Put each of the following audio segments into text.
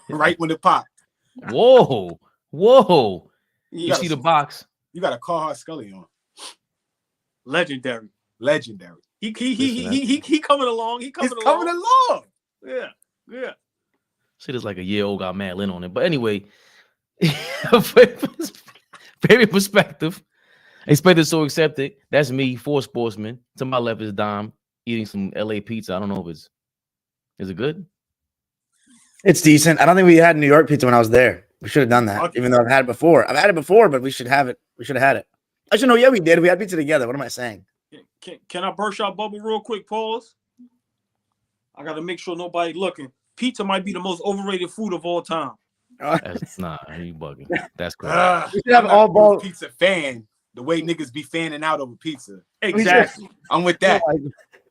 right when it popped. Whoa. You see the box? You got a Carhartt Scully on. Legendary. He coming along. He coming along. Yeah. See, there's like a year old got Matt Lynn on it. But anyway, favorite perspective. Expected, so accepted. That's me, 4 Sportsmen. To my left is Dom eating some LA pizza. I don't know if is it good? It's decent. I don't think we had New York pizza when I was there. We should have done that, Okay. even though I've had it before, but we should have it. We should have had it. Actually, no, yeah, we did. We had pizza together. What am I saying? Can I burst y'all bubble real quick? Pause. I got to make sure nobody looking. Pizza might be the most overrated food of all time. That's not. You bugging. That's correct. We should have all ball pizza fan. The way niggas be fanning out over pizza. Exactly. I'm with that.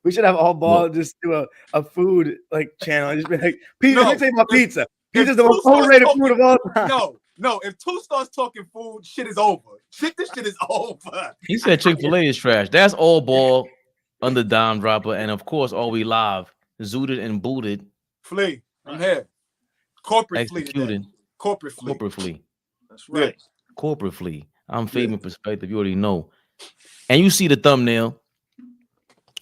We should have all ball just do a food like channel and just be like, pizza. Let's say about pizza. Pizza's the most overrated food of all time. No. If 2 starts talking food, shit is over. This shit is over. He said Chick-fil-A is trash. That's all ball under Dime Dropper, and of course, all we live, zooted and booted. Flea, I'm here. Corporate executing. flea. Corporate flea. That's right. Yeah. Corporate flea. I'm fading perspective. You already know. And you see the thumbnail.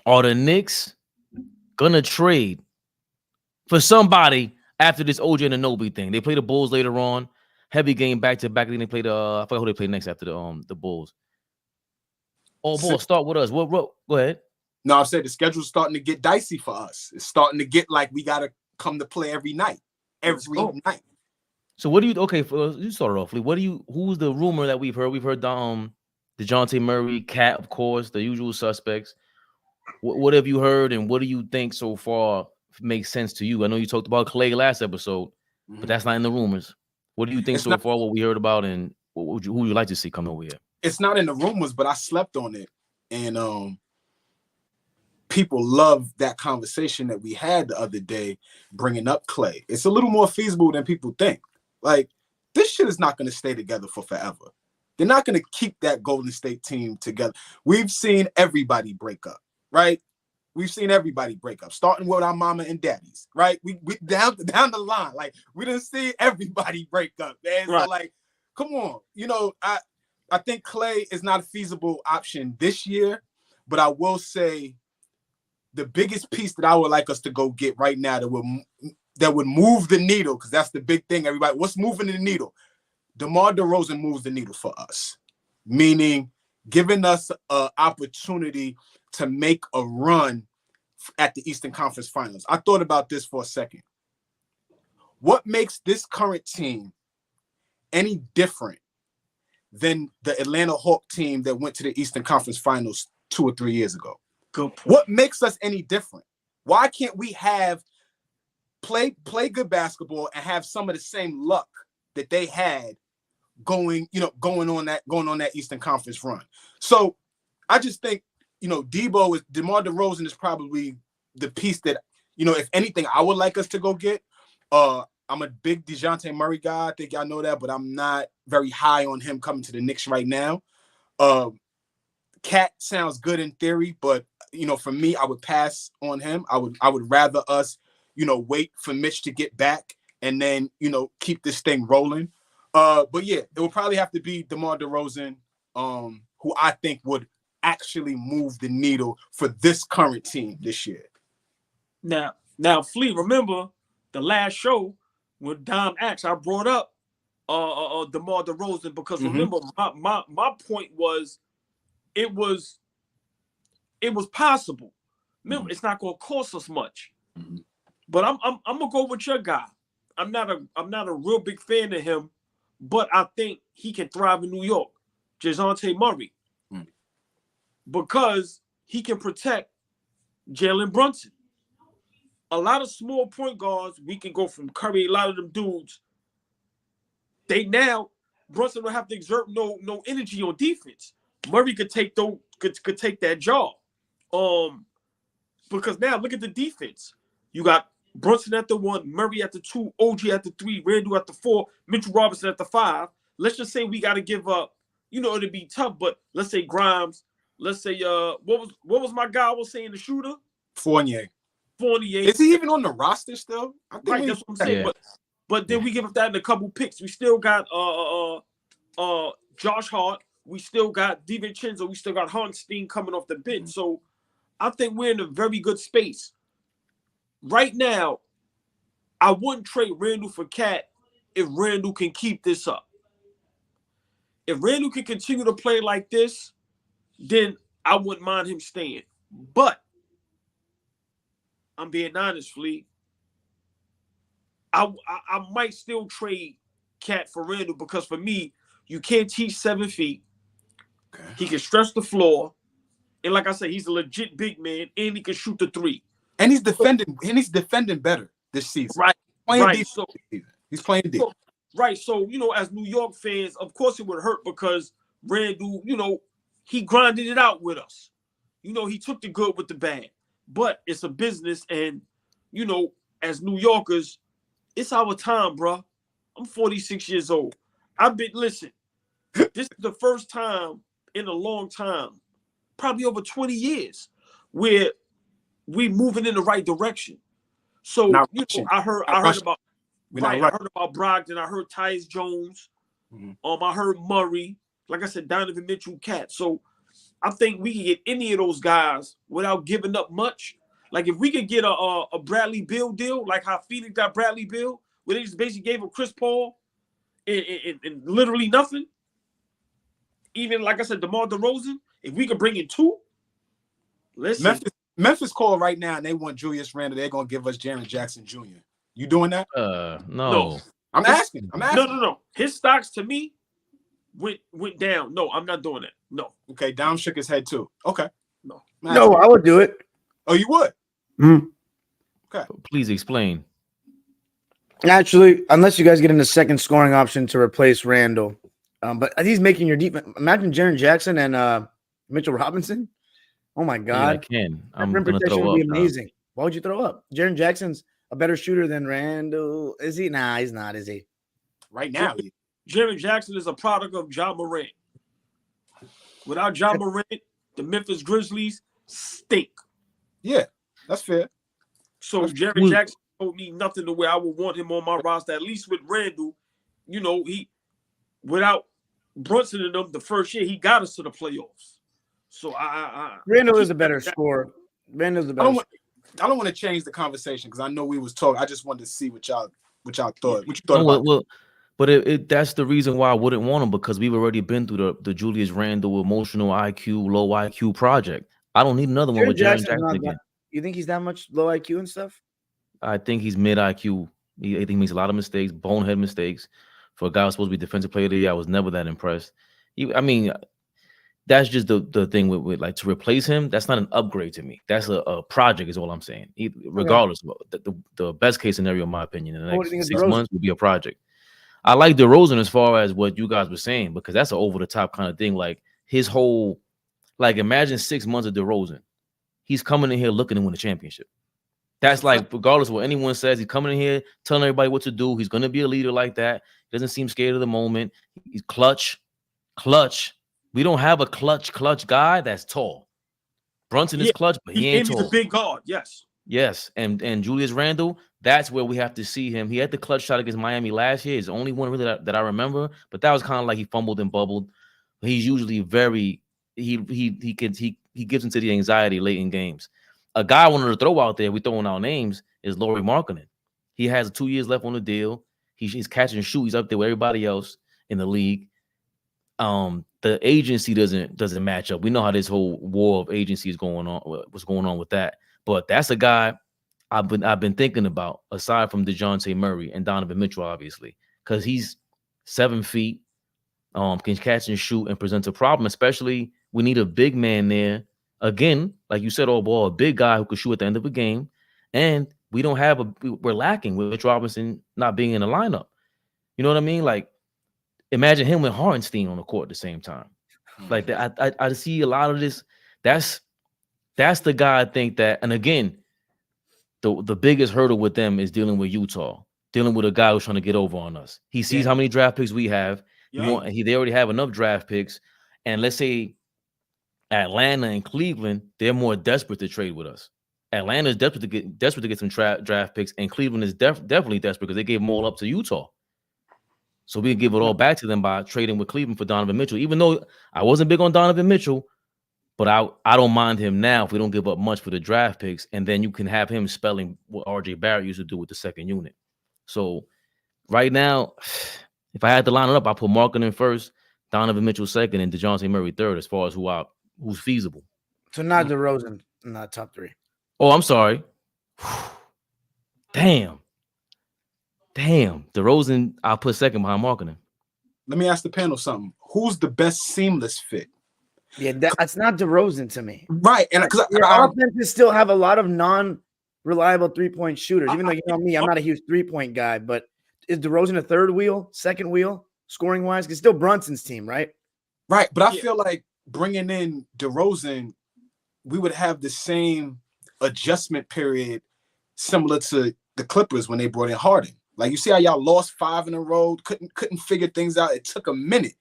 Are the Knicks gonna trade for somebody after this OJ and Anunoby thing? They play the Bulls later on. Heavy game back to back. Then they play I forgot who they play next after the Bulls. Oh, Bulls, start with us. What? Go ahead. No, I said the schedule's starting to get dicey for us. It's starting to get like we gotta come to play every night. Night. So what do you? Okay, you start off. Who's the rumor that we've heard? We've heard DeJounte Murray, Cat, of course, the usual suspects. What have you heard, and what do you think so far makes sense to you? I know you talked about Clay last episode, but that's not in the rumors. What do you think so far? What we heard about, and who would you like to see come over here? It's not in the rumors, but I slept on it, and people love that conversation that we had the other day, bringing up Clay. It's a little more feasible than people think. Like, this shit is not going to stay together for forever. They're not going to keep that Golden State team together. We've seen everybody break up, right? We've seen everybody break up, starting with our mama and daddies, right? We down the line. Like, we didn't see everybody break up, man. Right. So, like, come on. You know, I think Clay is not a feasible option this year, but I will say the biggest piece that I would like us to go get right now that would move the needle, because that's the big thing, everybody. What's moving the needle? DeMar DeRozan moves the needle for us, meaning giving us an opportunity to make a run at the Eastern Conference Finals. I thought about this for a second. What makes this current team any different than the Atlanta Hawk team that went to the Eastern Conference Finals 2 or 3 years ago? Good point. What makes us any different? Why can't we have play good basketball and have some of the same luck that they had going on that Eastern Conference run? So I just think, DeMar DeRozan is probably the piece that, if anything, I would like us to go get. I'm a big DeJounte Murray guy. I think y'all know that, but I'm not very high on him coming to the Knicks right now. Cat sounds good in theory, but for me, I would pass on him. I would rather us, wait for Mitch to get back and then, keep this thing rolling. But yeah, it will probably have to be DeMar DeRozan, who I think would actually move the needle for this current team this year. Now, Flea, remember the last show when Dom asked, I brought up DeMar DeRozan because remember my point was it was possible. Remember, it's not going to cost us much. But I'm gonna go with your guy. I'm not a real big fan of him, but I think he can thrive in New York. DeJounte Murray. Because he can protect Jalen Brunson. A lot of small point guards, we can go from Curry, a lot of them dudes. Brunson don't have to exert no energy on defense. Murray could take that job. Because now look at the defense. You got Brunson at the 1, Murray at the 2, OG at the 3, Randall at the 4, Mitchell Robinson at the 5. Let's just say we got to give up. It'd be tough, but let's say Grimes. Let's say what was my guy was saying, the shooter? Fournier. Fournier. Is he even on the roster still? I think Right, that's what I'm saying. Yeah. But then we give up that in a couple picks. We still got Josh Hart. We still got DiVincenzo. We still got Hartenstein coming off the bench. So I think we're in a very good space. Right now, I wouldn't trade Randall for Cat if Randall can keep this up. If Randall can continue to play like this, then I wouldn't mind him staying. But I'm being honest, Flea. I might still trade Cat for Randall because for me, you can't teach 7 feet. Okay. He can stretch the floor. And like I said, he's a legit big man and he can shoot the 3. And he's defending better this season. Right. Playing So he's playing deep. Right. So, as New York fans, of course it would hurt because Randall, he grinded it out with us. He took the good with the bad. But it's a business and, as New Yorkers, it's our time, bro. I'm 46 years old. Listen, this is the first time in a long time, probably over 20 years, where we moving in the right direction. So, I heard about Brogdon, I heard Tyus Jones, I heard Murray, like I said, Donovan Mitchell, Cat. So I think we can get any of those guys without giving up much. Like if we could get a Bradley Beal deal, like how Phoenix got Bradley Beal, where they just basically gave him Chris Paul and literally nothing. Even like I said, DeMar DeRozan, if we could bring in 2, listen. Memphis called right now and they want Julius Randle. They're gonna give us Jaren Jackson Jr. You doing that? No. I'm asking. No. His stocks to me went down. No, I'm not doing that. No. Okay, Dom shook his head too. Okay. No, I would do it. Oh, you would? Okay. Please explain. Actually, unless you guys get in a second scoring option to replace Randall. But he's making your defense. Imagine Jaren Jackson and Mitchell Robinson. Oh my God. Yeah, I can. I'm rim gonna protection throw would up. be amazing. Why would you throw up? Jaren Jackson's a better shooter than Randall. Is he? Nah, he's not, is he? Right now. Jaren Jackson is a product of Ja Morant. Without Ja Morant, the Memphis Grizzlies stink. Yeah, that's fair. So Jaren Jackson don't need nothing the way I would want him on my roster. At least with Randall, he without Brunson and them the first year, he got us to the playoffs. So Randall is a better scorer. Randall's the better. I don't want to change the conversation because I know we was talking. I just wanted to see what y'all thought. What you thought about? Well, but that's the reason why I wouldn't want him because we've already been through the Julius Randle emotional IQ, low IQ project. I don't need another one with Jaren Jackson again. You think he's that much low IQ and stuff? I think he's mid IQ. I think he makes a lot of mistakes, bonehead mistakes. For a guy who's supposed to be defensive player of the year, I was never that impressed. That's just the thing with like to replace him. That's not an upgrade to me. That's a project, is all I'm saying. Regardless, the best case scenario, in my opinion, in the next 6 months would be a project. I like DeRozan as far as what you guys were saying because that's an over the top kind of thing. Like his whole, like imagine 6 months of DeRozan. He's coming in here looking to win a championship. That's like regardless of what anyone says, he's coming in here telling everybody what to do. He's going to be a leader like that. He doesn't seem scared of the moment. He's clutch. We don't have a clutch guy that's tall. Brunson is clutch, but he ain't tall. He's a big guard, yes. Yes, and Julius Randle, that's where we have to see him. He had the clutch shot against Miami last year. It's the only one really that I remember, but that was kind of like he fumbled and bubbled. He's usually very he gives into the anxiety late in games. A guy I wanted to throw out there, we throwing out names, is Lauri Markkanen. He has 2 years left on the deal. He's catch and shoot. He's up there with everybody else in the league. The agency doesn't match up. We know how this whole war of agency is going on. What's going on with that? But that's a guy I've been thinking about aside from DeJounte Murray and Donovan Mitchell, obviously, because he's 7 feet, can catch and shoot and presents a problem. Especially we need a big man there again, like you said, a big guy who could shoot at the end of a game, and we're lacking with Mitch Robinson not being in the lineup. You know what I mean? Like, imagine him and Hartenstein on the court at the same time. Like that, I see a lot of this. That's the guy I think that, and again, the biggest hurdle with them is dealing with Utah, dealing with a guy who's trying to get over on us. He sees how many draft picks we have. They already have enough draft picks, and let's say Atlanta and Cleveland, they're more desperate to trade with us. Atlanta's desperate to get some draft picks, and Cleveland is definitely desperate because they gave them all up to Utah. So we can give it all back to them by trading with Cleveland for Donovan Mitchell. Even though I wasn't big on Donovan Mitchell, but I don't mind him now if we don't give up much for the draft picks, and then you can have him spelling what RJ Barrett used to do with the second unit. So right now, if I had to line it up, I put Markkanen first, Donovan Mitchell second, and DeJounte Murray third as far as who's feasible. So not DeRozan in that top three. Oh, I'm sorry. Damn. DeRozan, I'll put second behind Markkanen. Let me ask the panel something. Who's the best seamless fit? Yeah, that's not DeRozan to me. Right. And because our offenses still have a lot of non-reliable three-point shooters. Even though you know me, I'm not a huge three-point guy, but is DeRozan a third wheel, second wheel, scoring-wise? It's still Brunson's team, right? Right. But I feel like bringing in DeRozan, we would have the same adjustment period similar to the Clippers when they brought in Harden. Like you see how y'all lost 5 in a row, couldn't figure things out. It took a minute.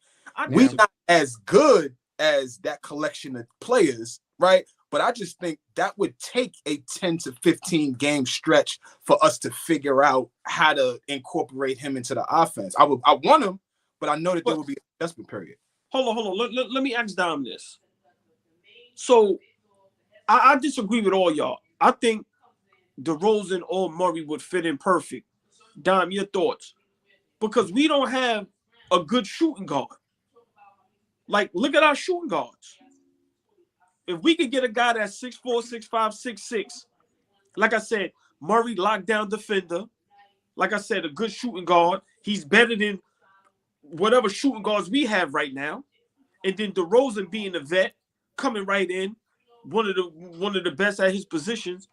We're not as good as that collection of players, right? But I just think that would take a 10 to 15 game stretch for us to figure out how to incorporate him into the offense. I want him, but I know that there will be an adjustment period. Hold on. Let me ask Dom this. So I disagree with all y'all. I think DeRozan or Murray would fit in perfect. Dom, your thoughts? Because we don't have a good shooting guard. Like, look at our shooting guards. If we could get a guy that's 6'4", 6'5", 6'6", like I said, Murray lockdown defender. Like I said, a good shooting guard. He's better than whatever shooting guards we have right now. And then DeRozan being a vet, coming right in, one of the best at his positions.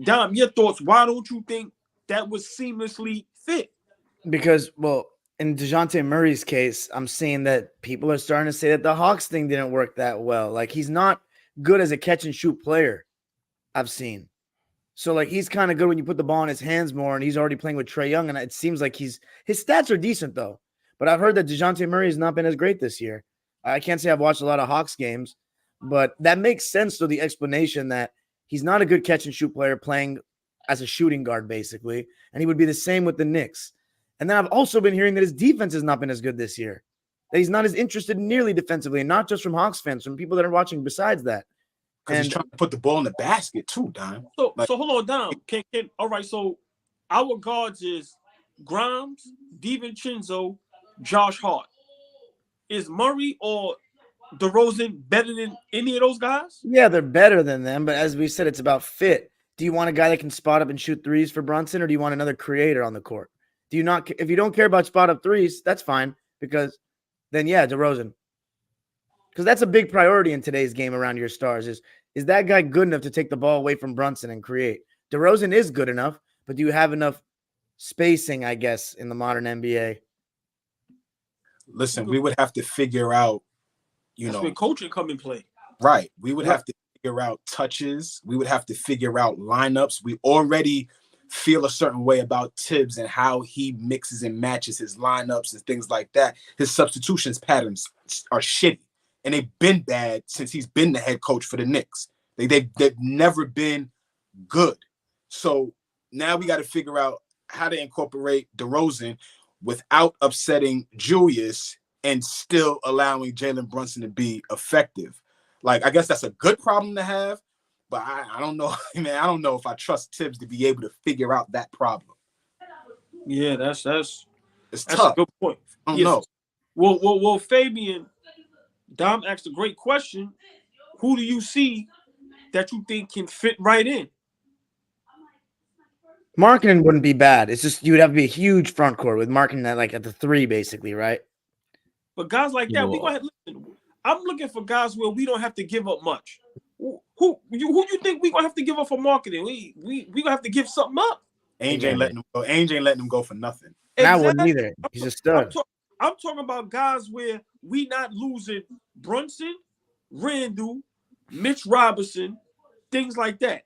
Dom, your thoughts? Why don't you think that would seamlessly fit? Because, well, in DeJounte Murray's case, I'm seeing that people are starting to say that the Hawks thing didn't work that well. Like, he's not good as a catch and shoot player, I've seen. So, like, he's kind of good when you put the ball in his hands more, and he's already playing with Trae Young, and it seems like his stats are decent, though. But I've heard that DeJounte Murray has not been as great this year. I can't say I've watched a lot of Hawks games, but that makes sense to the explanation that he's not a good catch and shoot player playing as a shooting guard, basically, and he would be the same with the Knicks. And then I've also been hearing that his defense has not been as good this year, that he's not as interested nearly defensively, and not just from Hawks fans, from people that are watching besides that. Because he's trying to put the ball in the basket too, Dom. So hold on, Dom. All right, so our guards is Grimes, DiVincenzo, Josh Hart. Is Murray or DeRozan better than any of those guys? Yeah, they're better than them, but as we said, it's about fit. Do you want a guy that can spot up and shoot threes for Brunson, or do you want another creator on the court? Do you not? If you don't care about spot up threes, that's fine, because then DeRozan. Because that's a big priority in today's game around your stars. Is that guy good enough to take the ball away from Brunson and create? DeRozan is good enough, but do you have enough spacing, I guess, in the modern NBA? Listen, we would have to figure out, That's where coaching come in play. Right. We would have to figure out touches. We would have to figure out lineups. We already feel a certain way about Tibbs and how he mixes and matches his lineups and things like that. His substitutions patterns are shitty, and they've been bad since he's been the head coach for the Knicks. They've never been good. So now we got to figure out how to incorporate DeRozan without upsetting Julius and still allowing Jalen Brunson to be effective. Like, I guess that's a good problem to have, but I don't know, man. I don't know if I trust Tibbs to be able to figure out that problem. Yeah, that's tough. A good point. I don't know. Well, Fabian, Dom asked a great question. Who do you see that you think can fit right in? Markkanen wouldn't be bad. It's just you would have to be a huge front court with Markkanen at the 3, basically, right? But guys like that, we go ahead. Listen, I'm looking for guys where we don't have to give up much. Who you think we gonna have to give up for Markkanen? We gonna have to give something up. Ainge ain't letting him go. Ainge ain't letting him go for nothing. And I wouldn't either. He's a stud. I'm talking about guys where we not losing Brunson, Randall, Mitch Robinson, things like that.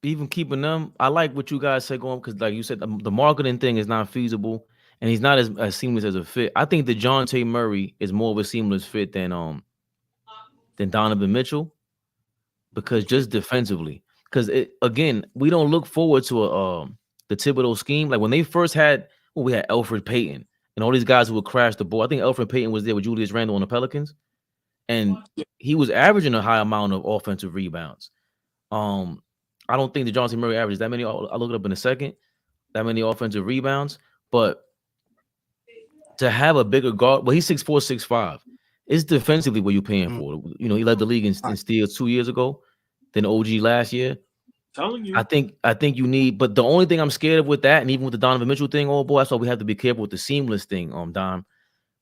Even keeping them, I like what you guys say going, because like you said, the Markkanen thing is not feasible, and he's not as seamless as a fit. I think DeJounte Murray is more of a seamless fit than Donovan Mitchell. because just defensively, because again, we don't look forward to the Thibodeau scheme. Like when they first had, we had Elfrid Payton and all these guys who would crash the ball. I think Elfrid Payton was there with Julius Randle on the Pelicans, and he was averaging a high amount of offensive rebounds. I don't think DeJounte Murray averages that many. I'll look it up in a second. That many offensive rebounds, but to have a bigger guard, well, he's 6'4", 6'5". It's defensively what you're paying for. You know, he led the league in steals 2 years ago, then OG last year. Telling you. I think you need, but the only thing I'm scared of with that, and even with the Donovan Mitchell thing, oh boy, that's why we have to be careful with the seamless thing. Dom,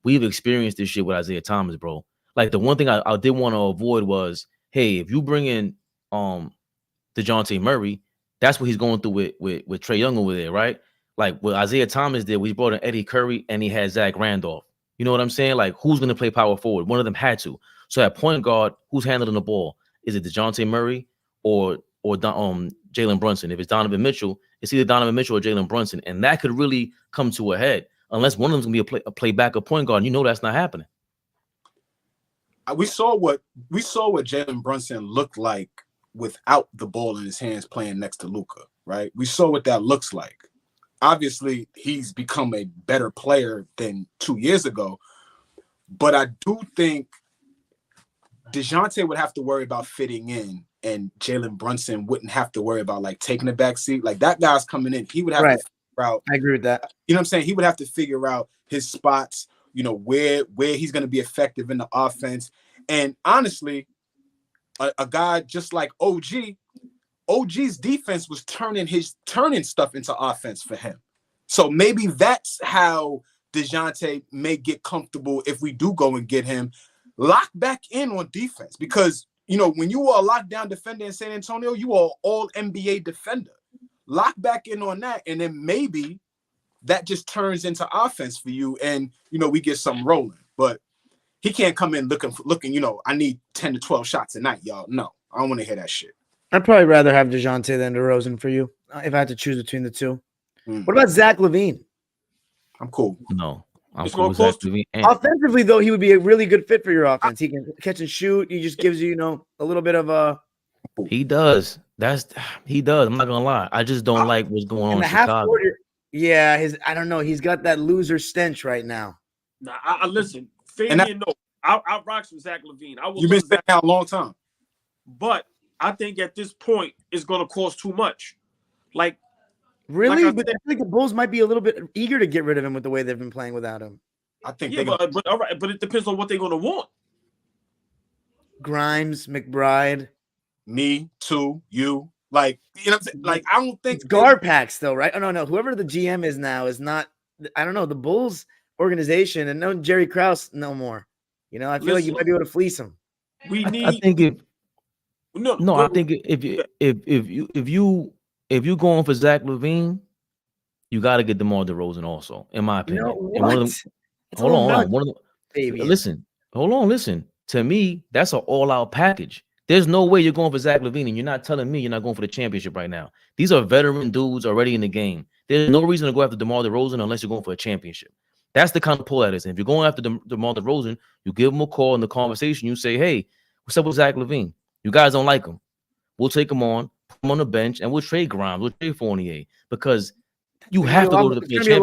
we've experienced this shit with Isaiah Thomas, bro. Like the one thing I did want to avoid was, hey, if you bring in DeJounte Murray, that's what he's going through with Trae Young over there, right? Like with Isaiah Thomas there, we brought in Eddie Curry and he had Zach Randolph. You know what I'm saying? Like who's going to play power forward? One of them had to. So at point guard, who's handling the ball? Is it DeJounte Murray or Jalen Brunson? If it's Donovan Mitchell, it's either Donovan Mitchell or Jalen Brunson, and that could really come to a head unless one of them's gonna be a play backup point guard. And you know that's not happening. We saw what Jalen Brunson looked like without the ball in his hands playing next to Luka, right? We saw what that looks like. Obviously, he's become a better player than 2 years ago, but I do think DeJounte would have to worry about fitting in, and Jalen Brunson wouldn't have to worry about like taking the back seat. Like that guy's coming in, he would have to figure out. I agree with that. You know what I'm saying? He would have to figure out his spots, you know, where he's going to be effective in the offense. And honestly, a guy just like OG's defense was turning stuff into offense for him. So maybe that's how DeJounte may get comfortable if we do go and get him. Lock back in on defense, because you know when you are a lockdown defender in San Antonio, you are all NBA defender. Lock back in on that, and then maybe that just turns into offense for you, and you know we get something rolling. But he can't come in looking. You know, I need 10 to 12 shots a night, y'all. No, I don't want to hear that shit. I'd probably rather have DeJounte than DeRozan for you if I had to choose between the two. What about Zach LaVine? I'm cool. No. I'm It's cool going with close that. Offensively, though, he would be a really good fit for your offense. He can catch and shoot. He just gives you, you know, a little bit of a. He does. He does. I'm not gonna lie. I just don't like what's going on in Chicago. I don't know. He's got that loser stench right now. Nah, I listen. Fabian, no. I rocks with Zach LaVine. You've been saying that a long time. But I think at this point it's going to cost too much. Like, really? Like but I think the Bulls might be a little bit eager to get rid of him with the way they've been playing without him. I think. Yeah, but all right. But it depends on what they're going to want. Grimes, McBride, me too. You like, you know what I'm saying? Like, I don't think it's guard packs though, right? Oh no. Whoever the GM is now is not. I don't know the Bulls organization, and no Jerry Krause no more. You know, I feel like you might be able to fleece him. We need. I think if no. I think if you going for Zach LaVine, you got to get DeMar DeRozan also, in my opinion. You know, and one of them, hold on. One of them, listen. To me, that's an all-out package. There's no way you're going for Zach LaVine, and you're not telling me you're not going for the championship right now. These are veteran dudes already in the game. There's no reason to go after DeMar DeRozan unless you're going for a championship. That's the kind of pull that is. And if you're going after DeMar DeRozan, you give him a call in the conversation. You say, hey, what's up with Zach LaVine? You guys don't like him. We'll take him on, put him on the bench, and we'll trade Grimes. We'll trade Fournier because you have to go to the championship.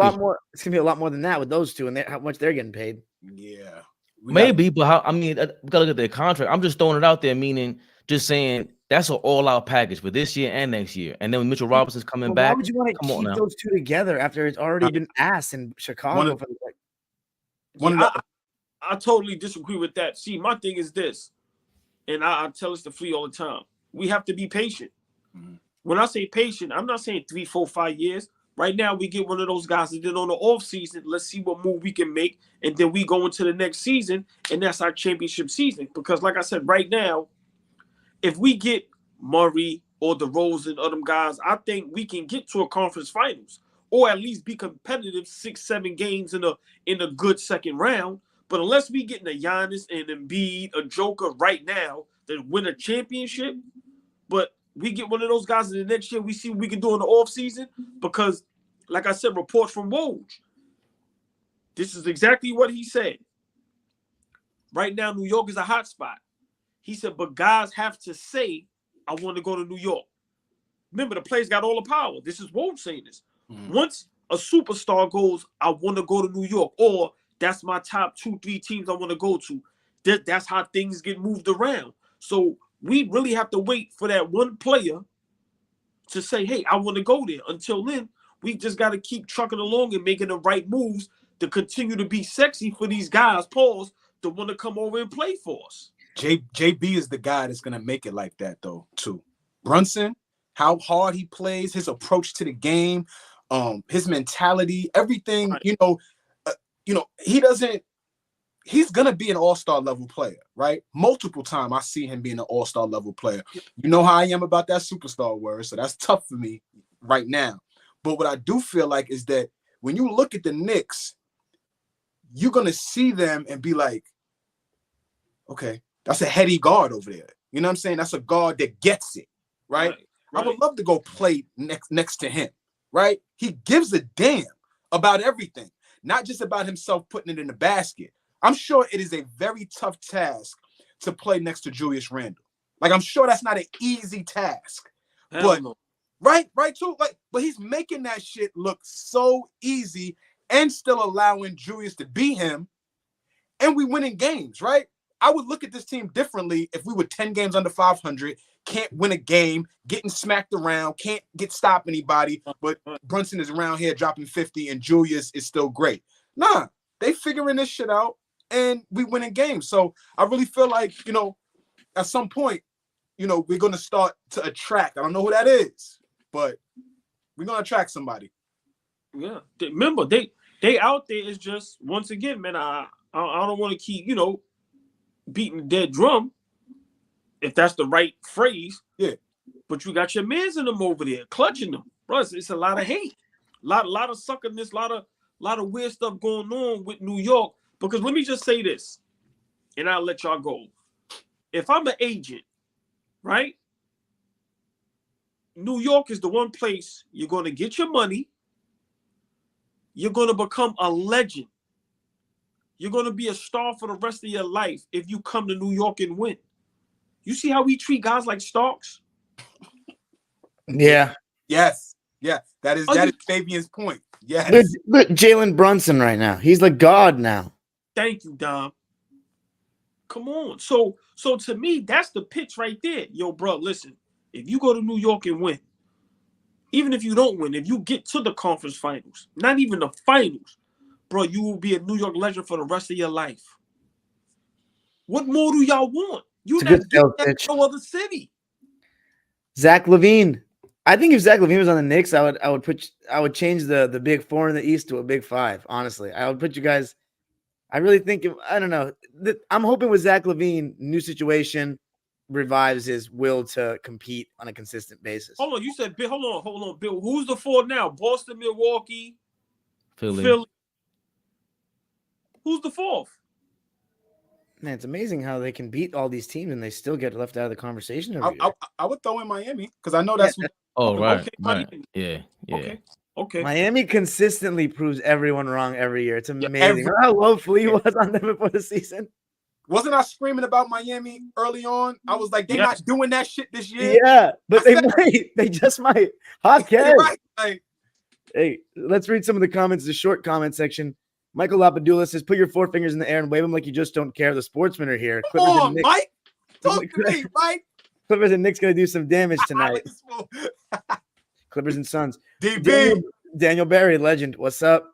It's going to be a lot more than that with those two and how much they're getting paid. Yeah. Maybe, but how? I mean, we gotta look at their contract. I'm just throwing it out there, meaning just saying that's an all-out package for this year and next year. And then when Mitchell Robinson's coming back, why would you want to keep those two together after it's already been asked in Chicago? I totally disagree with that. See, my thing is this, and I tell us to Flea all the time. We have to be patient. Mm-hmm. When I say patient, I'm not saying 3, 4, 5 years. Right now, we get one of those guys, and then on the off season, let's see what move we can make, and then we go into the next season, and that's our championship season. Because, like I said, right now, if we get Murray or DeRozan or them guys, I think we can get to a conference finals, or at least be competitive 6, 7 games in a good second round. But unless we get a Giannis and Embiid, a Joker right now that win a championship, but we get one of those guys in the next year, we see what we can do in the offseason. Because, like I said, reports from Woj, this is exactly what he said. Right now, New York is a hot spot. He said, but guys have to say I want to go to New York. Remember, the players got all the power. This is Woj saying this. Once a superstar goes, I want to go to New York, or that's my top 2-3 teams I want to go to. That's how things get moved around. So we really have to wait for that one player to say, hey, I want to go there. Until then, we just got to keep trucking along and making the right moves to continue to be sexy for these guys, pause, to want to come over and play for us. JB is the guy that's going to make it like that, though, too. Brunson, how hard he plays, his approach to the game, his mentality, everything, right. He's going to be an all-star level player, right? Multiple times I see him being an all-star level player. You know how I am about that superstar word, so that's tough for me right now. But what I do feel like is that when you look at the Knicks, you're going to see them and be like, okay, that's a heady guard over there. You know what I'm saying? That's a guard that gets it, right? I would love to go play next to him, right? He gives a damn about everything, not just about himself putting it in the basket. I'm sure it is a very tough task to play next to Julius Randle. Like, I'm sure that's not an easy task. But right too. But he's making that shit look so easy and still allowing Julius to be him. And we winning games, right? I would look at this team differently if we were 10 games under 500, can't win a game, getting smacked around, can't stop anybody, but Brunson is around here dropping 50 and Julius is still great. Nah, they figuring this shit out and we winning games. So I really feel like, at some point, we're going to start to attract. I don't know who that is, but we're going to attract somebody. Yeah. Remember, they out there is just, once again, man, I don't want to keep, beating the dead drum, if that's the right phrase. Yeah. But you got your mans in them over there, clutching them. Bro, it's a lot of hate. Lot of suckerness, lot of weird stuff going on with New York. Because let me just say this, and I'll let y'all go. If I'm an agent, right? New York is the one place you're going to get your money. You're going to become a legend. You're going to be a star for the rest of your life if you come to New York and win. You see how we treat guys like Starks? Yeah. Yes. Yeah. That is Fabian's point. Yes. Look, Jalen Brunson right now. He's like God now. Thank you, Dom. Come on. So to me, that's the pitch right there. Yo, bro, listen. If you go to New York and win, even if you don't win, if you get to the conference finals, not even the finals, bro, you will be a New York legend for the rest of your life. What more do y'all want? You're not getting that in no other city. Zach LaVine. I think if Zach LaVine was on the Knicks, I would change the big four in the East to a big five. Honestly, I would put you guys. I really think I don't know. I'm hoping with Zach LaVine, new situation revives his will to compete on a consistent basis. Hold on, you said hold on, Bill. Who's the four now? Boston, Milwaukee, Philly. Who's the fourth? Man, it's amazing how they can beat all these teams and they still get left out of the conversation. I would throw in Miami because I know that's. Right. Okay, right. Yeah. Okay. Miami consistently proves everyone wrong every year. It's amazing. Remember how low Flea was on them before the season? Wasn't I screaming about Miami early on? I was like, they're not doing that shit this year. Yeah, but they might. They just might. Hot cat. Right. Hey, let's read some of the comments. The short comment section. Michael Lapadula says, "Put your four fingers in the air and wave them like you just don't care. The Sportsmen are here." Come on, Mike. Talk to me, Mike. Clippers and Knicks going to do some damage tonight. Clippers and Suns. DB. Daniel Barry, legend. What's up?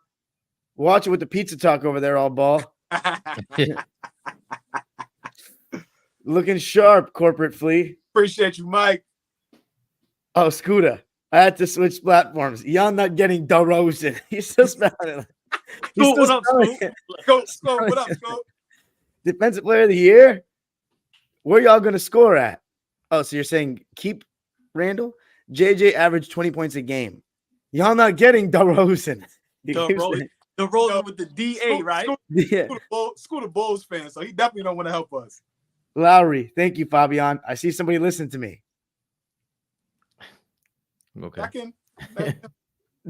Watch it with the pizza talk over there, all ball. Looking sharp, corporate flea. Appreciate you, Mike. Oh, Scooter. I had to switch platforms. Y'all not getting DeRozan. He's still spelling it. What up, Scoop? What up, Scoop? Defensive player of the year? Where y'all going to score at? Oh, so you're saying keep Randall? JJ averaged 20 points a game. Y'all not getting DeRozan. DeRozan with the DA, right? Yeah. Scooter Bulls fan, so he definitely don't want to help us. Lowry, thank you, Fabian. I see somebody listen to me. Okay.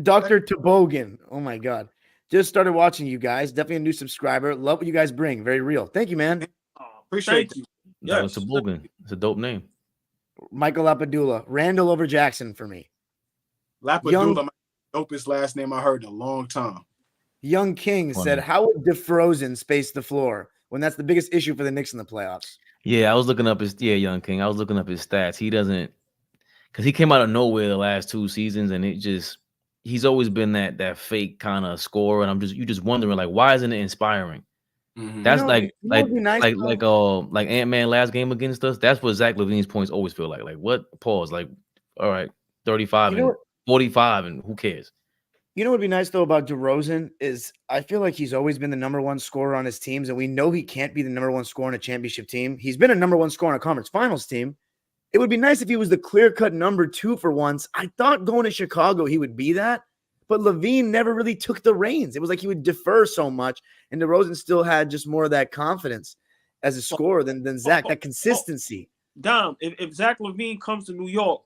Dr. Toboggan. Oh my God. Just started watching you guys. Definitely a new subscriber. Love what you guys bring. Very real. Thank you, man. Appreciate you. Yeah, it's a Toboggan. It's a dope name. Michael Lapadula. Randall over Jackson for me. Lapadula, dopest last name I heard in a long time. Young King said, how would DeFrozen space the floor when that's the biggest issue for the Knicks in the playoffs? Yeah, I was looking up his Young King. I was looking up his stats. He doesn't, because he came out of nowhere the last 2 seasons, and he's always been that fake kind of scorer. And you just wondering, like, why isn't it inspiring? Mm-hmm. That's like Ant-Man last game against us. That's what Zach LaVine's points always feel like. Like, what? Pause. Like, all right, 35 and 45, and who cares? You know what would be nice, though, about DeRozan is I feel like he's always been the number one scorer on his teams, and we know he can't be the number one scorer on a championship team. He's been a number one scorer on a conference finals team. It would be nice if he was the clear-cut number 2 for once. I thought going to Chicago he would be that, but LaVine never really took the reins. It was like he would defer so much, and DeRozan still had just more of that confidence as a scorer than Zach, that consistency. Dom, if Zach LaVine comes to New York,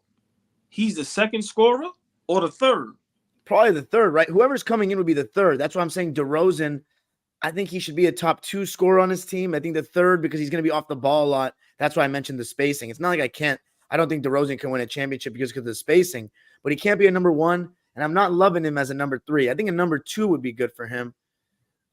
he's the second scorer or the third? Probably the third, right? Whoever's coming in would be the third. That's why I'm saying DeRozan, I think he should be a top 2 scorer on his team. I think the third because he's going to be off the ball a lot. That's why I mentioned the spacing. It's not like I don't think DeRozan can win a championship because of the spacing, but he can't be a number 1, and I'm not loving him as a number 3. I think a number 2 would be good for him.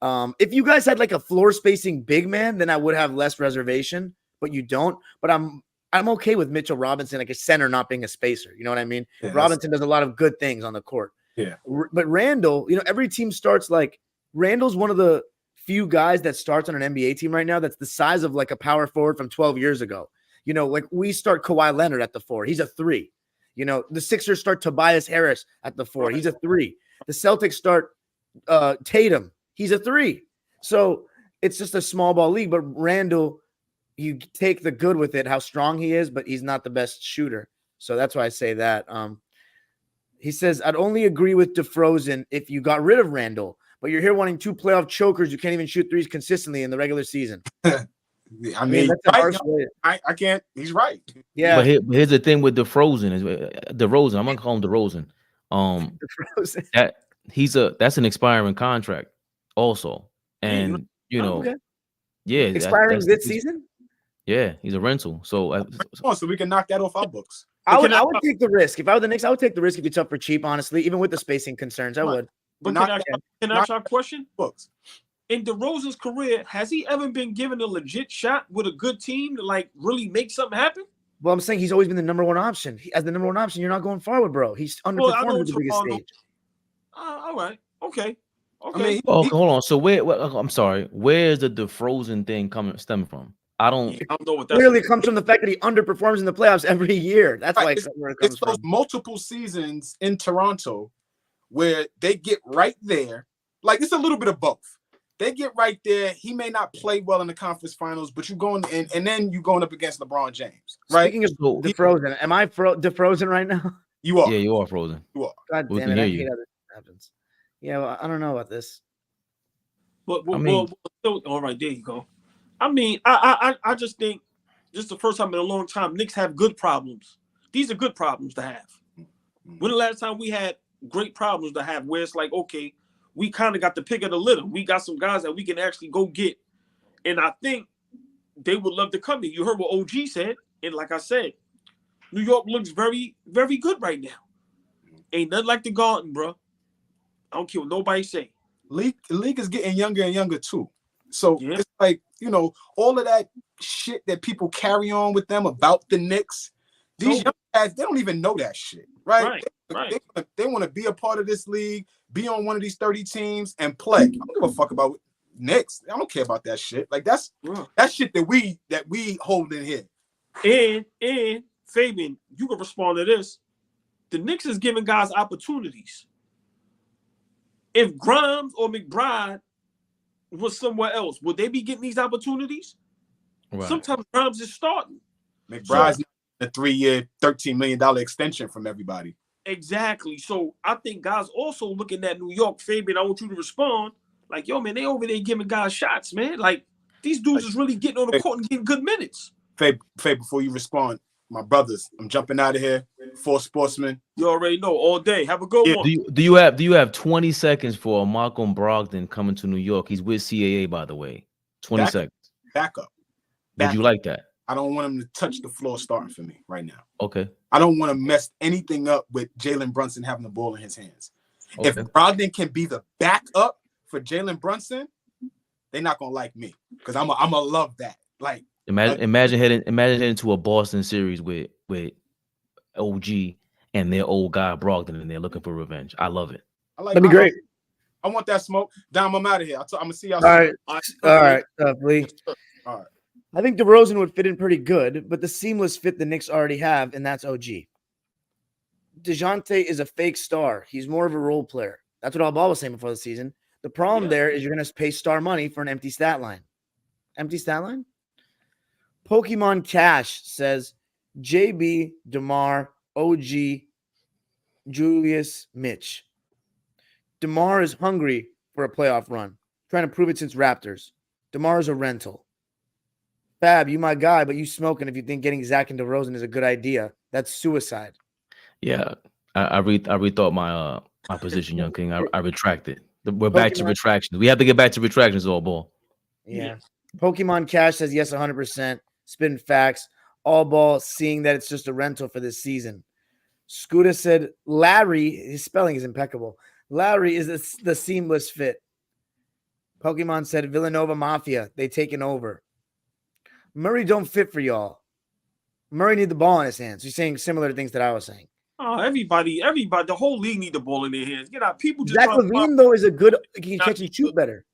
If you guys had like a floor spacing big man, then I would have less reservation, but you don't. But I'm okay with Mitchell Robinson, like a center, not being a spacer. You know what I mean? Yeah, Robinson does a lot of good things on the court. Yeah. But Randall, every team starts like Randall's one of the few guys that starts on an NBA team right now that's the size of like a power forward from 12 years ago. Like we start Kawhi Leonard at the 4. He's a 3. The Sixers start Tobias Harris at the 4. He's a 3. The Celtics start Tatum. He's a 3. So it's just a small ball league. But Randall, you take the good with it, how strong he is, but he's not the best shooter. So that's why I say that. He says, I'd only agree with DeFrozen if you got rid of Randall, but you're here wanting 2 playoff chokers who can't even shoot threes consistently in the regular season. I mean, that's I can't. He's right. Yeah. But here's the thing with DeFrozen is DeRozan. I'm gonna call him DeRozan. DeRozan. That's an expiring contract, also, and okay. Yeah, expiring this season. Yeah, he's a rental. So we can knock that off our books. I would take the risk. If I were the Knicks, I would take the risk if it's up for cheap, honestly, even with the spacing concerns. I would. But can I ask you a question? Books. In DeRozan's career, has he ever been given a legit shot with a good team to like really make something happen? Well, I'm saying he's always been the number 1 option. As the number 1 option, you're not going forward, bro. He's underperformed at the biggest stage. All right. Okay. I mean, hold on. So I'm sorry. Where is the DeFrozen thing stemming from? I don't know what that clearly comes from the fact that he underperforms in the playoffs every year. That's why it's those multiple seasons in Toronto where they get right there. Like it's a little bit of both. They get right there. He may not play well in the conference finals, but you're going and then you're going up against LeBron James, right? Speaking of DeFrozen, am I DeFrozen right now? You are. Yeah, you are frozen. You are. God damn it! I hate how this happens. Yeah, well, I don't know about this. But all right, there you go. I mean, I just think this is the first time in a long time Knicks have good problems. These are good problems to have. When the last time we had great problems to have where it's like, okay, we kind of got the pick of the litter. We got some guys that we can actually go get. And I think they would love to come here. You heard what OG said. And like I said, New York looks very, very good right now. Ain't nothing like the Garden, bro. I don't care what nobody say. The league is getting younger and younger too. So it's like, all of that shit that people carry on with them about the Knicks, these young guys, they don't even know that shit, right? They want to be a part of this league, be on one of these 30 teams and play. I don't give a fuck about Knicks. I don't care about that shit. Like that's shit that we hold in here. And Fabian, you can respond to this. The Knicks is giving guys opportunities. If Grimes or McBride was somewhere else, would they be getting these opportunities? Right. Sometimes Grimes is starting. McBride's a 3-year, $13 million extension from everybody. Exactly. So I think guys also looking at New York. Fabian, I want you to respond. Like, yo, man, they over there giving guys shots, man. Like, these dudes is really getting on the court and getting good minutes. Fabe, before you respond, my brothers, I'm jumping out of here. 4 Sportsmen. You already know. All day. Have a good one. Do you have 20 seconds for Malcolm Brogdon coming to New York? He's with CAA, by the way. 20 seconds. Back up. Would you like that? I don't want him to touch the floor starting for me right now. Okay. I don't want to mess anything up with Jalen Brunson having the ball in his hands. Okay. If Brogdon can be the backup for Jalen Brunson, they're not gonna like me because I'm gonna love that. Like imagine heading to a Boston series with OG and their old guy Brogdon, and they're looking for revenge. I love it. That'd be great. I want that smoke. Dom, I'm out of here. I'm gonna see y'all. All right, Lee. All right. I think DeRozan would fit in pretty good, but the seamless fit the Knicks already have, and that's OG. DeJounte is a fake star. He's more of a role player. That's what Al Ball was saying before the season. The problem there is you're going to pay star money for an empty stat line. Empty stat line? Pokemon Cash says JB, DeMar, OG, Julius, Mitch. DeMar is hungry for a playoff run, trying to prove it since Raptors. DeMar is a rental. Fab, you my guy, but you smoking if you think getting Zach and DeRozan is a good idea. That's suicide. Yeah, I rethought my position, Young King. I retracted. We're back to retractions. We have to get back to retractions, all ball. Yeah. Pokemon Cash says yes, 100%. Spin facts. All ball, seeing that it's just a rental for this season. Scooter said Larry, his spelling is impeccable. Larry is the seamless fit. Pokemon said Villanova Mafia, they taking over. Murray don't fit for y'all. Murray need the ball in his hands. He's saying similar things that I was saying. Oh, everybody, the whole league need the ball in their hands. Get out. People just Zach LaVine, though, is a good, he can catch and shoot better.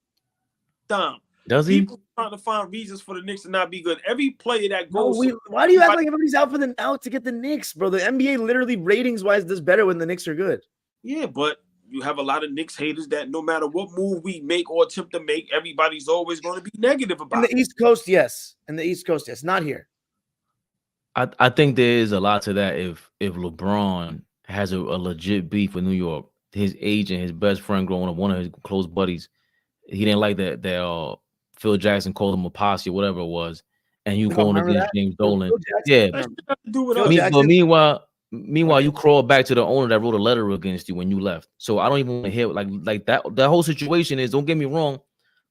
Dumb. Does he? People trying to find reasons for the Knicks to not be good. Every player that goes. Why do you act like everybody's out to get the Knicks, bro? The NBA literally ratings-wise does better when the Knicks are good. Yeah, but you have a lot of Knicks haters that no matter what move we make or attempt to make, everybody's always going to be negative about it. In the East Coast, yes. In the East Coast, yes. Not here. I think there is a lot to that. If LeBron has a legit beef with New York, his agent, his best friend growing up, one of his close buddies, he didn't like that Phil Jackson called him a posse or whatever it was, and you going against James Dolan. Yeah. But meanwhile, you crawl back to the owner that wrote a letter against you when you left. So I don't even want to hear like that. That whole situation is, don't get me wrong,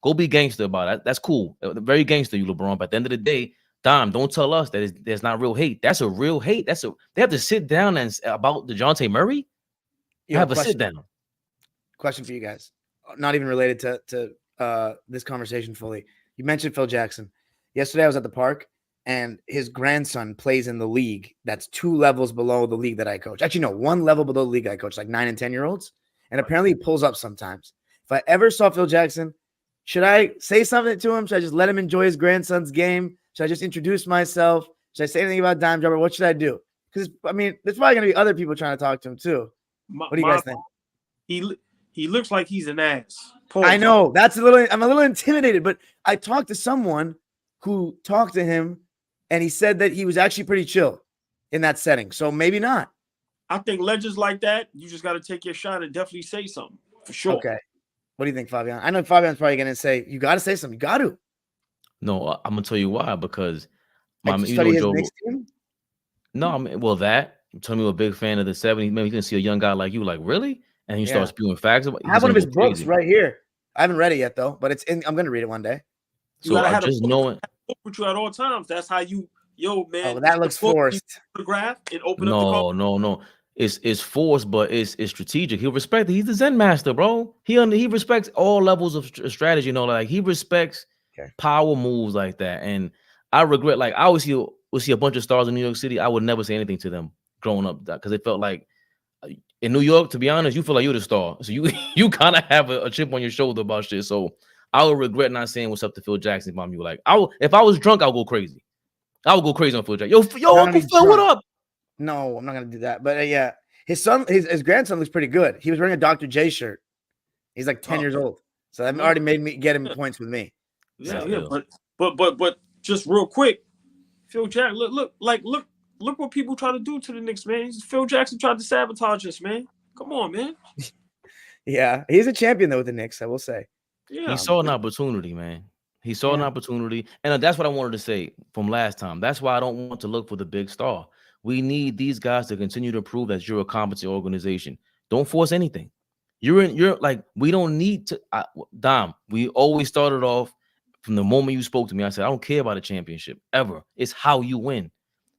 go be gangster about it. That's cool. Very gangster, you LeBron. But at the end of the day, Dom, don't tell us that there's not real hate. That's a real hate. They have to sit down and about DeJounte Murray. You have a sit down. Question for you guys, not even related to this conversation fully. You mentioned Phil Jackson. Yesterday I was at the park, and his grandson plays in the league that's 2 levels below the league that I coach. Actually, no, 1 level below the league I coach, like 9 and 10-year-olds. And apparently he pulls up sometimes. If I ever saw Phil Jackson, should I say something to him? Should I just let him enjoy his grandson's game? Should I just introduce myself? Should I say anything about Dime Jobber? What should I do? Because, I mean, there's probably going to be other people trying to talk to him too. What do you guys think? He looks like he's an ass. I know. I'm a little intimidated, but I talked to someone who talked to him, and he said that he was actually pretty chill in that setting. So maybe not. I think legends like that, you just got to take your shot and definitely say something for sure. Okay. What do you think, Fabian? I know Fabian's probably going to say, you got to say something. You got to. No, I'm going to tell you why. Because study his next team? No, that. I'm telling you, a big fan of the 70s. Maybe you can see a young guy like you, like, really? And you start spewing facts about it. I have one of his books right here. I haven't read it yet, though, but I'm going to read it one day. So I just knowing with you at all times. That's how you, man. Oh, that looks forced. Photograph and open up. No. It's forced, but it's strategic. He'll respect it. He's the Zen master, bro. He respects all levels of strategy. You know, like he respects power moves like that. And I regret, like I always see a bunch of stars in New York City. I would never say anything to them growing up because it felt like in New York, to be honest, you feel like you're the star. So you kind of have a chip on your shoulder about shit. So I would regret not saying what's up to Phil Jackson if I'm you. Like if I was drunk, I'll go crazy. I would go crazy on Phil Jackson. Yo, Uncle Phil, what up? No, I'm not gonna do that. But yeah, his grandson looks pretty good. He was wearing a Dr. J shirt. He's like 10 years old. So that already made me get him points with me. Yeah. But just real quick, Phil Jackson, look what people try to do to the Knicks, man. Phil Jackson tried to sabotage us, man. Come on, man. Yeah, he's a champion though with the Knicks, I will say. Yeah, he saw an opportunity, man. He saw an opportunity, and that's what I wanted to say from last time. That's why I don't want to look for the big star. We need these guys to continue to prove that you're a competent organization. Don't force anything. You're like, we don't need to. Dom, we always started off From the moment you spoke to me, I said, I don't care about a championship ever. It's how you win.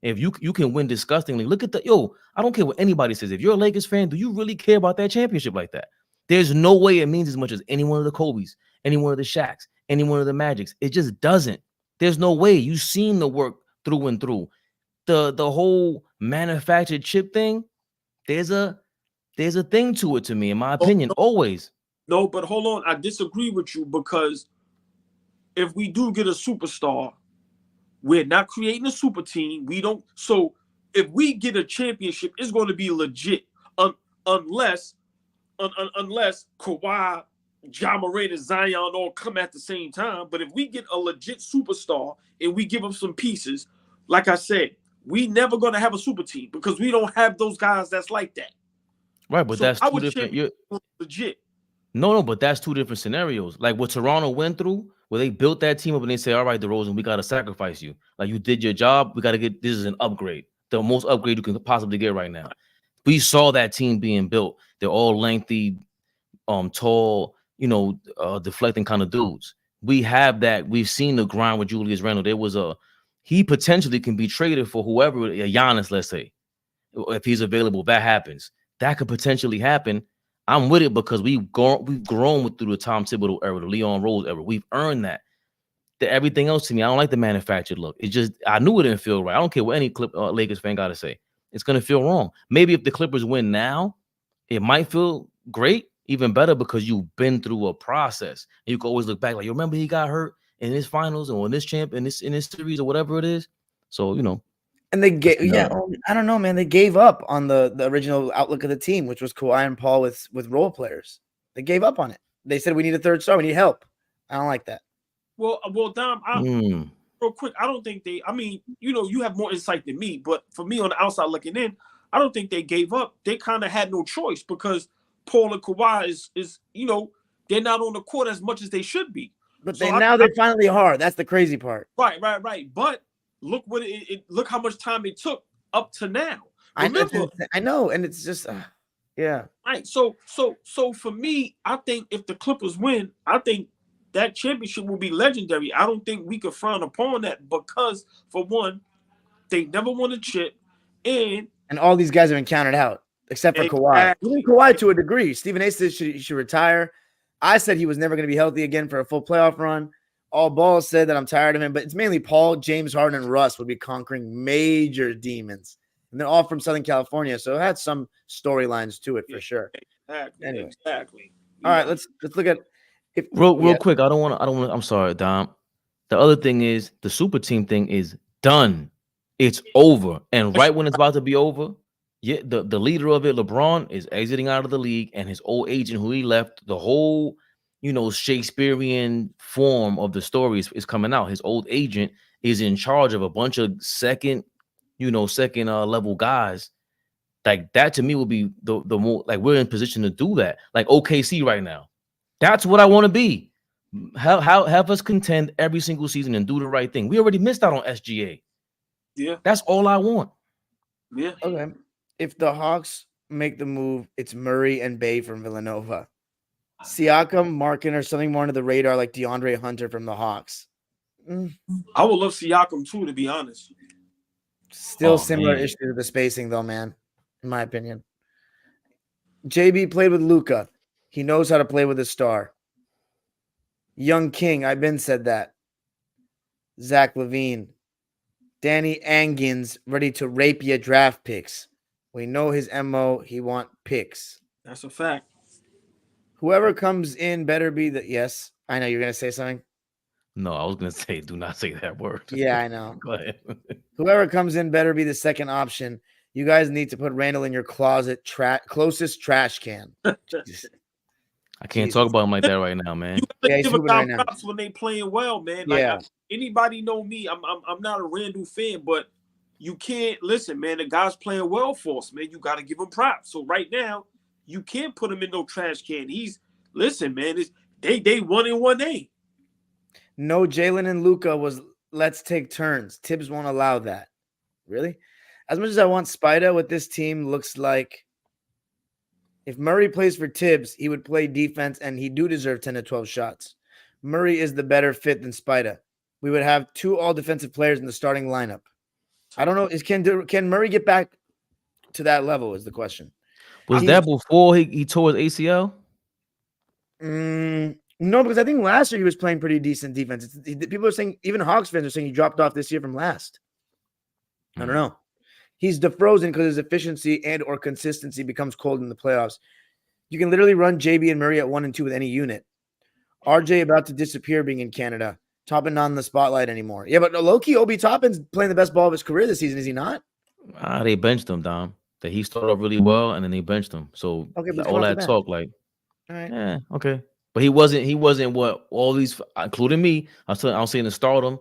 If you can win disgustingly, look at I don't care what anybody says. If you're a Lakers fan, do you really care about that championship like that? There's no way it means as much as any one of the Kobe's, any one of the Shaqs, any one of the Magics. It just doesn't. There's no way. You've seen the work through and through. The whole manufactured chip thing, there's a thing to it to me, in my opinion, always. No, but hold on. I disagree with you because if we do get a superstar, we're not creating a super team. We don't. So if we get a championship, it's going to be legit. Unless Kawhi, Ja Morant, and Zion all come at the same time. But if we get a legit superstar and we give them some pieces, like I said, we never going to have a super team because we don't have those guys that's like that. Right, but So that's two different. Legit. No, but that's two different scenarios. Like what Toronto went through, where they built that team up and they say, all right, DeRozan, we got to sacrifice you. Like you did your job. We got to get, this is an upgrade. The most upgrade you can possibly get right now. We saw that team being built. They're all lengthy, tall, deflecting kind of dudes. We have that. We've seen the grind with Julius Randle. He potentially can be traded for whoever, a Giannis, let's say, if he's available. That happens. That could potentially happen. I'm with it because we've grown through the Tom Thibodeau era, the Leon Rose era. We've earned that. Everything else to me, I don't like the manufactured look. It just, I knew it didn't feel right. I don't care what any Lakers fan got to say. It's going to feel wrong. Maybe if the Clippers win now, it might feel great, even better because you've been through a process. And you can always look back like, you remember he got hurt in his finals or in this in this series or whatever it is. So, And they gave, I don't know, man. They gave up on the original outlook of the team, which was Kawhi and Paul with role players. They gave up on it. They said we need a third star. We need help. I don't like that. Well, Dom, real quick, I don't think they. I mean, you have more insight than me, but for me on the outside looking in, I don't think they gave up. They kind of had no choice because Paul and Kawhi is they're not on the court as much as they should be. But they finally are. That's the crazy part. Right. But look what look how much time it took up to now. Remember, I know, and it's just yeah. Right. So for me, I think if the Clippers win, I think that championship will be legendary. I don't think we could frown upon that because, for one, they never won a chip, and all these guys have been counted out except for Kawhi. Even Kawhi to a degree. Stephen A said he should retire. I said he was never going to be healthy again for a full playoff run. All Ball said that I'm tired of him, but it's mainly Paul, James Harden, and Russ would be conquering major demons, and they're all from Southern California, so it had some storylines to it for sure. Exactly. All right, let's look at. Real quick, I don't want to. I'm sorry, Dom. The other thing is the super team thing is done. It's over, and right when it's about to be over, the leader of it, LeBron, is exiting out of the league, and his old agent, who he left, the whole Shakespearean form of the story is coming out. His old agent is in charge of a bunch of second level guys. Like that to me would be the more like we're in position to do that. Like OKC right now. That's what I want to be. Have us contend every single season and do the right thing. We already missed out on SGA. Yeah. That's all I want. Yeah. Okay. If the Hawks make the move, it's Murray and Bay from Villanova. Siakam, Markin, or something more under the radar like DeAndre Hunter from the Hawks. I would love Siakam too, to be honest. Still similar issue to the spacing, though, man, in my opinion. JB played with Luka. He knows how to play with a star. Young King, I've been said that. Zach LaVine. Danny Angins ready to rape your draft picks. We know his MO. He want picks. That's a fact. Whoever comes in better be the... Yes, I know you're going to say something. No, I was going to say, do not say that word. Yeah, I know. Go ahead. Whoever comes in better be the second option. You guys need to put Randall in your closet, closest trash can. I can't talk about him like that right now, man. You give a guy props when they playing well, man. Like, yeah. Anybody know me? I'm not a Randall fan, but you can't listen, man. The guy's playing well for us, man. You got to give him props. So right now, you can't put him in no trash can. Listen, man. They 1-1A. No, Jalen and Luka was let's take turns. Tibbs won't allow that. Really? As much as I want Spida, what this team looks like. If Murray plays for Tibbs, he would play defense, and he do deserve 10 to 12 shots. Murray is the better fit than Spida. We would have 2 all-defensive players in the starting lineup. I don't know. Can Murray get back to that level is the question. Was that before he tore his ACL? No, because I think last year he was playing pretty decent defense. People are saying, even Hawks fans are saying he dropped off this year from last. I don't know. He's defrozen because his efficiency and or consistency becomes cold in the playoffs. You can literally run JB and Murray at 1 and 2 with any unit. RJ about to disappear being in Canada. Toppin not in the spotlight anymore. Yeah, but low-key, Obi Toppin's playing the best ball of his career this season, is he not? They benched him, Dom. That he started off really well, and then they benched him. So all that talk, like, all right, yeah, okay. But he wasn't what all these, including me. I was saying to start him,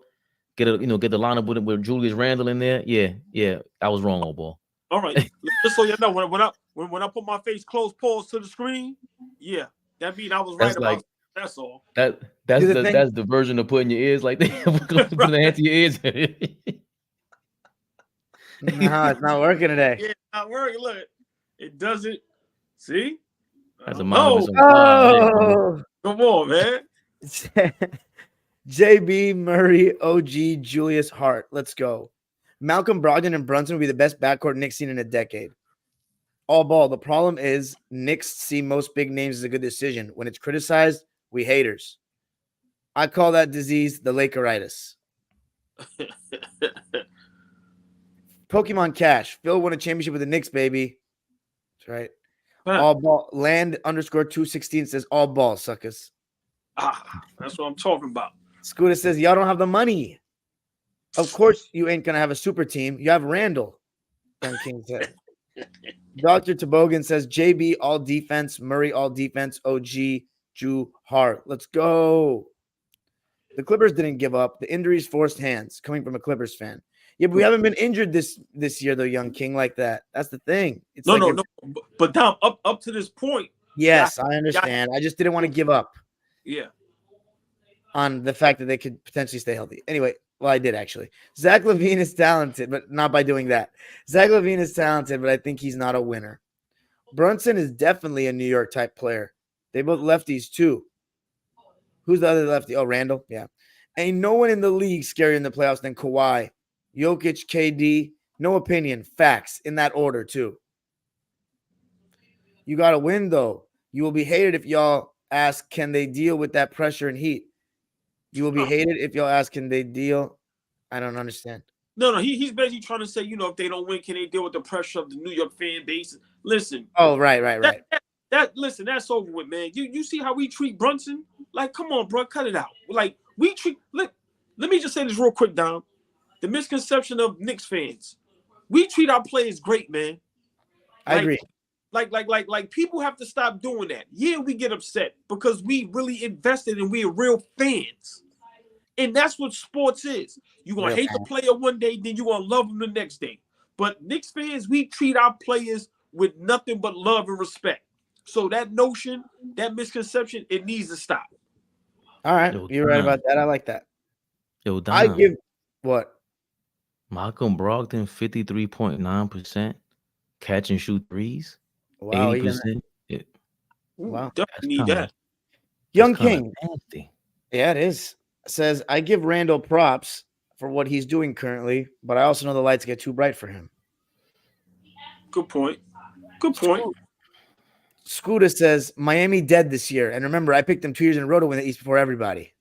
get the lineup with Julius Randle in there. Yeah, I was wrong, old ball. All right, just so you know, when I put my face close, pause to the screen, yeah, that means I was right about. That's all. That's the version of putting your ears like that. Putting the hand to your ears. No, it's not working today. Yeah, it's not working. Look, it doesn't. See? That's a come on, man. JB, Murray, OG, Julius Hart. Let's go. Malcolm Brogdon and Brunson will be the best backcourt Knicks seen in a decade. All ball. The problem is Knicks see most big names as a good decision. When it's criticized, we haters. I call that disease the Lakeritis. Pokemon Cash. Phil won a championship with the Knicks, baby. That's right. All ball. Land _216 says all ball, suckers. That's what I'm talking about. Scooter says, y'all don't have the money. Of course you ain't going to have a super team. You have Randall. Young King said. Dr. Toboggan says, JB all defense, Murray all defense, OG, Jew Hart. Let's go. The Clippers didn't give up. The injuries forced hands, coming from a Clippers fan. Yeah, but we haven't been injured this year, though, Young King, like that. That's the thing. It's no. But Dom, up to this point. Yes, I understand. I just didn't want to give up. Yeah. On the fact that they could potentially stay healthy. Anyway, well, I did actually. Zach LaVine is talented, but not by doing that. Zach LaVine is talented, but I think he's not a winner. Brunson is definitely a New York type player. They both lefties too. Who's the other lefty? Oh, Randall. Yeah. Ain't no one in the league scarier in the playoffs than Kawhi. Jokic, KD, no opinion, facts in that order too. You got to win though. You will be hated if y'all ask, can they deal with that pressure and heat? You will be hated if y'all ask, can they deal? I don't understand. No, he's basically trying to say, if they don't win, can they deal with the pressure of the New York fan base? Listen. Oh, right. Listen, that's over with, man. You see how we treat Brunson? Like, come on, bro, cut it out. Like, we treat. Let me just say this real quick, Dom. The misconception of Knicks fans, we treat our players great, man. I agree. Like people have to stop doing that. Yeah, we get upset because we really invested and we're real fans. And that's what sports is. You're going to hate the player one day, then you're going to love them the next day. But Knicks fans, we treat our players with nothing but love and respect. So that notion, that misconception, it needs to stop. All right. You're right about that. I like that. Yo, Dom, I give what? Malcolm Brogdon, 53.9% catch and shoot threes. Wow. 80%. Wow. Definitely need that. Young King. Nasty. Yeah, it is. Says, I give Randall props for what he's doing currently, but I also know the lights get too bright for him. Good point. Scooter says, Miami dead this year. And remember, I picked them 2 years in a row to win the East before everybody.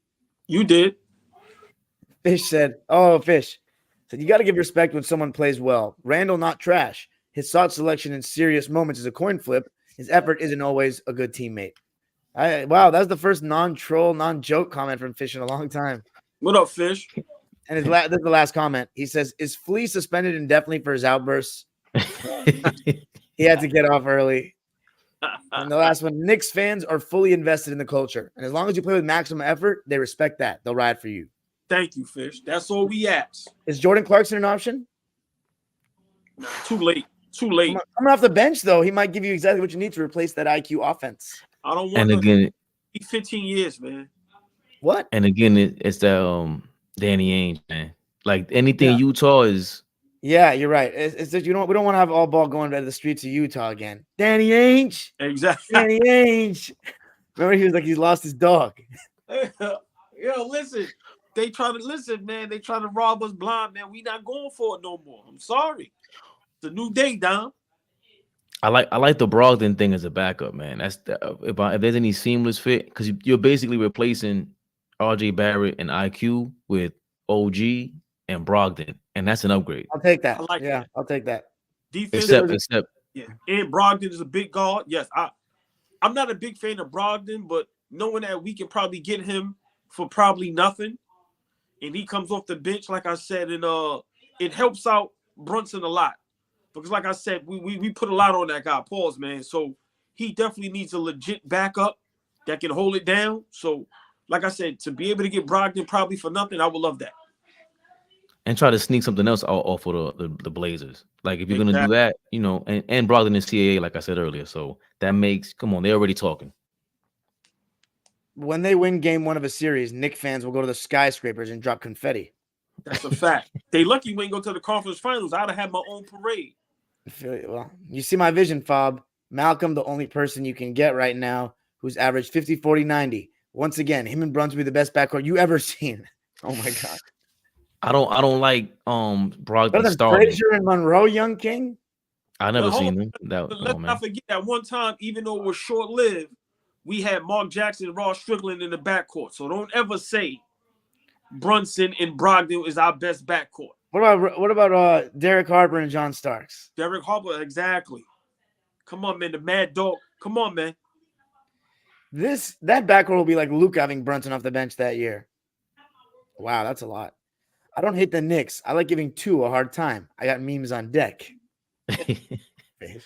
You did. Fish said, Fish said, you got to give respect when someone plays well. Randall, not trash. His shot selection in serious moments is a coin flip. His effort isn't always a good teammate. Wow, that's the first non-troll, non-joke comment from Fish in a long time. What up, Fish? And this is the last comment. He says, is Flea suspended indefinitely for his outbursts? He had to get off early. And the last one, Knicks fans are fully invested in the culture. And as long as you play with maximum effort, they respect that. They'll ride for you. Thank you, Fish. That's all we ask. Is Jordan Clarkson an option? Nah, too late. Coming off the bench, though, he might give you exactly what you need to replace that IQ offense. I don't want and again, 15 years, man. What? And again, it's that Danny Ainge, man. Like anything Utah is. Yeah, you're right. It's that we don't want to have all ball going to the streets of Utah again. Danny Ainge. Exactly. Danny Ainge. Remember, he was like he's lost his dog. Yo, listen. They try to listen, man. They try to rob us blind, man. We not going for it no more. I'm sorry. It's a new day, Dom. I like the Brogdon thing as a backup, man. If there's any seamless fit, because you're basically replacing RJ Barrett and IQ with OG and Brogdon, and that's an upgrade. I'll take that. I like yeah, that. I'll take that. Defense. Except Yeah. And Brogdon is a big guard. Yes, I'm not a big fan of Brogdon, but knowing that we can probably get him for probably nothing, and he comes off the bench, like I said, and it helps out Brunson a lot. Because like I said, we put a lot on that guy, Pauls, man. So he definitely needs a legit backup that can hold it down. So, like I said, to be able to get Brogdon probably for nothing, I would love that. and try to sneak something else off of the Blazers. Like if you're gonna do that, you know, and Brogdon is CAA, like I said earlier. So that makes come on, they're already talking. When they win game 1 of a series, Knicks fans will go to the skyscrapers and drop confetti. That's a fact. They lucky we ain't go to the conference finals. I'd have had my own parade. Well, you see my vision, Fob. Malcolm, the only person you can get right now who's averaged 50, 40, 90. Once again, him and Brunson will be the best backcourt you ever seen. Oh my God. I don't like Brogdon starting. Frazier and Monroe, young king. I never seen them. Let's not forget that one time, even though it was short lived, we had Mark Jackson and Ross Strickland in the backcourt. So don't ever say Brunson and Brogdon is our best backcourt. What about Derek Harper and John Starks? Derek Harper, exactly. Come on, man. The Mad Dog. Come on, man. That backcourt will be like Luke having Brunson off the bench that year. Wow, that's a lot. I don't hate the Knicks. I like giving 2 a hard time. I got memes on deck.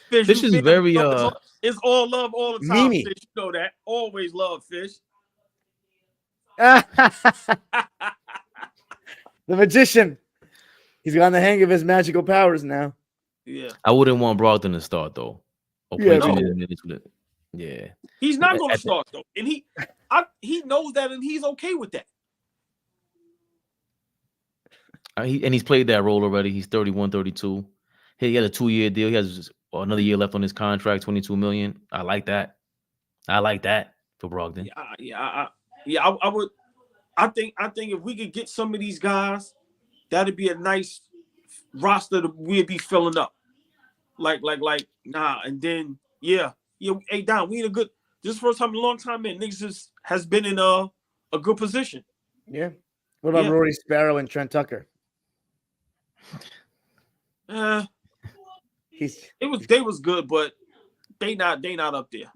Fish is very it's all love all the time. Mimi. Fish, you know that. Always love Fish. The magician. He's got the hang of his magical powers now. Yeah. I wouldn't want Brogdon to start though. Yeah. He's not going to start though, and he knows that, and he's okay with that. He's played that role already. He's 31, 32. He had a 2-year deal. He has another year left on his contract, $22 million. I like that. For Brogdon. I would. I think if we could get some of these guys, that'd be a nice roster that we'd be filling up. And then hey Don, we in a good. This is the first time in a long time, man. Niggas has been in a good position. Yeah. What about Rory Sparrow and Trent Tucker? They was good, but they not up there.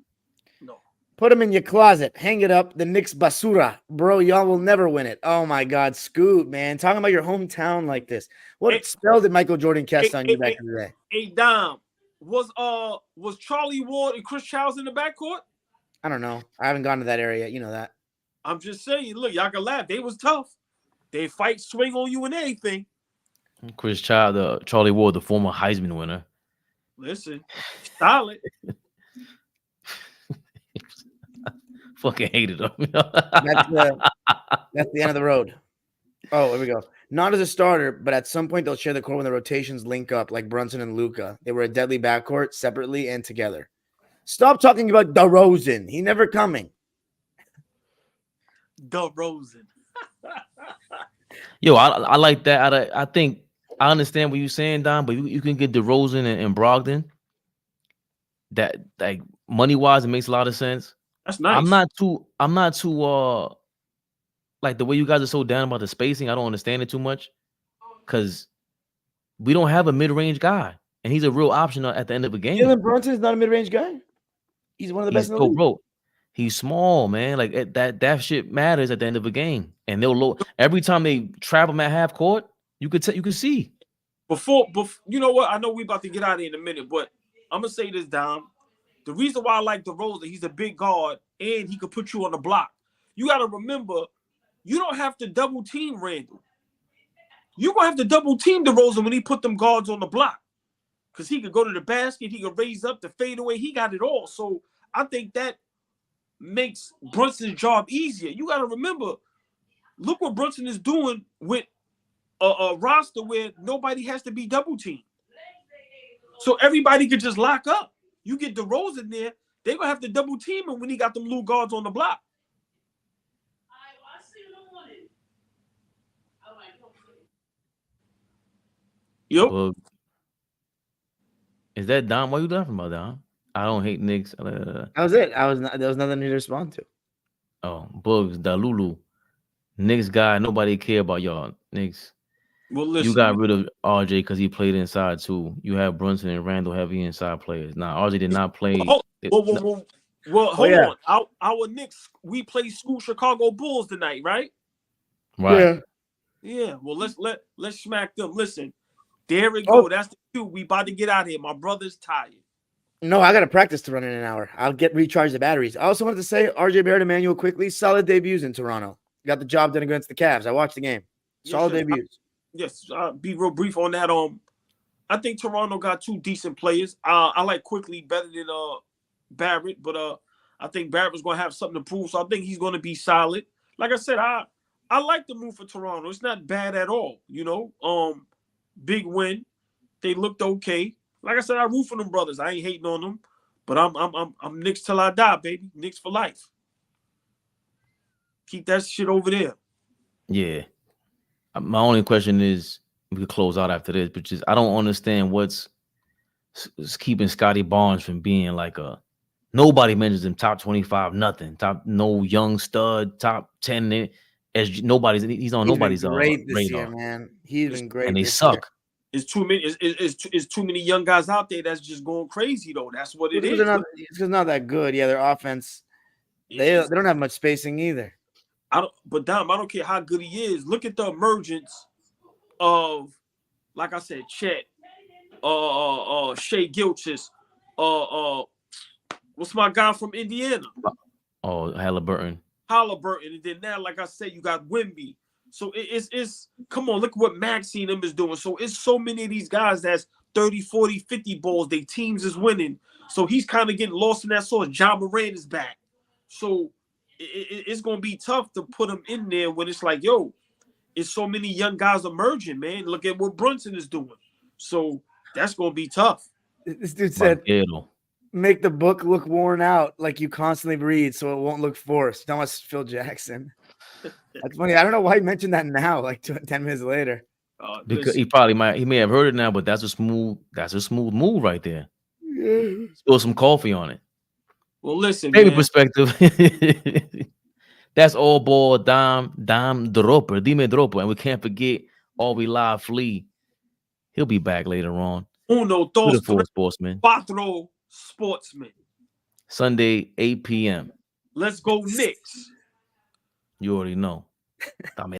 No. Put them in your closet. Hang it up. The Knicks basura. Bro, y'all will never win it. Oh my God, Scoot, man. Talking about your hometown like this. What spell did Michael Jordan cast on you back in the day? Hey, Dom, was Charlie Ward and Chris Childs in the backcourt? I don't know. I haven't gone to that area. You know that. I'm just saying, look, y'all can laugh. They was tough. They fight, swing on you and anything. Chris Child, Charlie Ward, the former Heisman winner. Listen, solid. Fucking hated him. That's the end of the road. Oh, here we go. Not as a starter, but at some point they'll share the court when the rotations link up, like Brunson and Luka. They were a deadly backcourt separately and together. Stop talking about DeRozan. He never coming. DeRozan. Yo, I like that. I think I understand what you're saying, Don, but you can get DeRozan and Brogdon. That, like, money wise, it makes a lot of sense. That's nice. I'm not too like the way you guys are so down about the spacing. I don't understand it too much because we don't have a mid-range guy, and he's a real option at the end of a game. Jalen Brunson is not a mid-range guy. He's one of the best in the league. Bro, he's small, man. Like that shit matters at the end of a game, and they'll every time they trap him at half court, you could see. Before, you know what? I know we about to get out of here in a minute, but I'm gonna say this, Dom. The reason why I like DeRozan, he's a big guard and he could put you on the block. You got to remember, you don't have to double team Randall. You're going to have to double team DeRozan when he put them guards on the block. Because he could go to the basket, he could raise up the fadeaway, he got it all. So I think that makes Brunson's job easier. You got to remember, look what Brunson is doing with a roster where nobody has to be double teamed. So everybody could just lock up. You get DeRozan there, they're going to have to double team him when he got them little guards on the block. Yo, Bug. Is that Dom? Why you laughing about, Dom? I don't hate Knicks. That was it. There was nothing to respond to. Oh, Bugs, Dalulu. Knicks guy, nobody care about y'all. Knicks. well, You listen. got rid of RJ because he played inside too. You have Brunson and Randall heavy inside players. Now RJ did not play. Well, hold yeah. on. Our Knicks, we play school Chicago Bulls tonight, right? Right. Yeah. Well, let's smack them. Listen, there we go. That's the cue. We about to get out of here. My brother's tired. No, I got to practice to run in an hour. I'll recharge the batteries. I also wanted to say RJ Barrett, Emmanuel quickly, solid debuts in Toronto. Got the job done against the Cavs. I watched the game. Solid debuts. Yes, be real brief on that. I think Toronto got two decent players. I like Quickly better than Barrett, but I think Barrett was going to have something to prove, so I think he's going to be solid. Like I said, I like the move for Toronto. It's not bad at all, you know. Big win. They looked okay. Like I said, I root for them brothers. I ain't hating on them, but I'm Knicks till I die, baby. Knicks for life. Keep that shit over there. Yeah. My only question is, we could close out after this, but just I don't understand what's keeping Scotty Barnes from being like nobody mentions him top 25, nothing. No young stud, top 10 as nobody's he's on nobody's great this radar. year, man. He's been great. And they suck. Year. It's too many. It's too many young guys out there that's just going crazy though. That's what it is. It's not that good. Yeah, their offense. They don't have much spacing either. But Dom, I don't care how good he is. Look at the emergence of, like I said, Chet, Shea Gilchrist, what's my guy from Indiana? Oh, Halliburton, and then now, like I said, you got Wemby. So it's come on, look what Maxey and them is doing. So it's so many of these guys that's 30, 40, 50 balls. They teams is winning. So he's kind of getting lost in that sauce. John Moran is back. So it's going to be tough to put him in there when it's like, yo, it's so many young guys emerging, man. Look at what Brunson is doing. So that's going to be tough. This dude said, make the book look worn out like you constantly read so it won't look forced. That was Phil Jackson. That's funny. I don't know why he mentioned that now, like 10 minutes later. Because he may have heard it now, but that's a smooth move right there. Yeah. Spill some coffee on it. Well, listen, baby perspective. That's all ball, Dime Dropper, Dime Dropper. And we can't forget All We Live Flea. He'll be back later on. Uno, dos, tres, Sportsmen. Cuatro, Sportsmen. Sunday, 8 p.m. Let's go Knicks. You already know.